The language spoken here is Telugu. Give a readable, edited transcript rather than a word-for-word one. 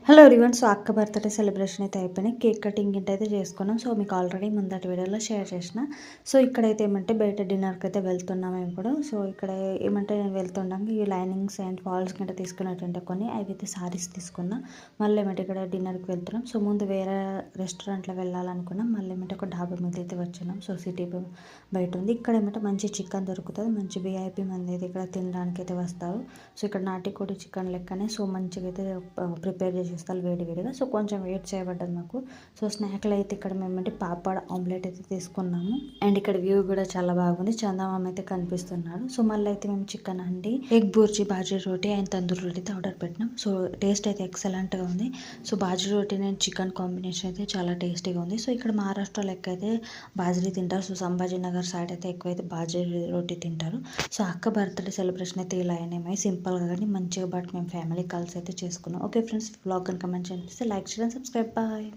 Hello everyone. సో అక్క బర్త్డే సెలబ్రేషన్ అయితే అయిపోయినాయి. కేక్ కటింగ్ అయితే చేసుకున్నాం. సో మీకు ఆల్రెడీ ముందటి వీడియోలో షేర్ చేసిన. సో ఇక్కడైతే ఏమంటే బయట డిన్నర్కి అయితే వెళ్తున్నాము ఇప్పుడు. సో ఇక్కడ ఏమంటే నేను వెళ్తుండగా ఈ లైనింగ్స్ అండ్ ఫాల్స్ కింద తీసుకున్నట్టుంటే కొన్ని అవి అయితే సారీస్ తీసుకున్నా. మళ్ళీ ఏమంటే ఇక్కడ డిన్నర్కి వెళ్తున్నాం. సో ముందు వేరే రెస్టారెంట్లో వెళ్ళాలనుకున్నాం. మళ్ళీ ఏమంటే ఒక డాబా మీద అయితే వచ్చినాం. సో సిటీ బయట ఉంది. ఇక్కడ ఏమంటే మంచి చికెన్ దొరుకుతుంది. మంచి విఐపి మంది అయితే ఇక్కడ తినడానికి అయితే వస్తారు. సో ఇక్కడ నాటికోడి చికెన్ లెక్కనే సో మంచిగా అయితే ప్రిపేర్ చేసి ఇస్తారు వేడివేడిగా. సో కొంచెం వెయిట్ చేయబడ్డది మాకు. సో స్నాక్లో అయితే ఇక్కడ మేమంటే పాపడ్ ఆమ్లెట్ అయితే తీసుకున్నాము. అండ్ ఇక్కడ వ్యూ కూడా చాలా బాగుంది. చందమామ అయితే కనిపిస్తున్నాడు. సో మళ్ళీ అయితే మేము చికెన్ అండి ఎగ్ బుర్జీ బాజీ రోటీ అండ్ తందూరి రోటీ అయితే ఆర్డర్ పెట్టినాం. సో టేస్ట్ అయితే ఎక్సలెంట్గా ఉంది. So bhaji roti and chicken combination అయితే చాలా టేస్టీగా ఉంది. సో ఇక్కడ మహారాష్ట్ర లెక్క అయితే బాజరీ తింటారు. సో సంభాజీ నగర్ సైడ్ అయితే ఎక్కువైతే బాజీ రోటీ తింటారు. సో అక్క బర్త్డే సెలబ్రేషన్ అయితే ఇలా అయినాయి సింపుల్గా కానీ మంచిగా. బట్ మేము ఫ్యామిలీ కాల్స్ అయితే చేసుకున్నాం. ఓకే ఫ్రెండ్స్, వ్లాగ్ కనుక మంచిగా అనిపిస్తే లైక్ చేయడం, సబ్స్క్రైబ్. బాయ్.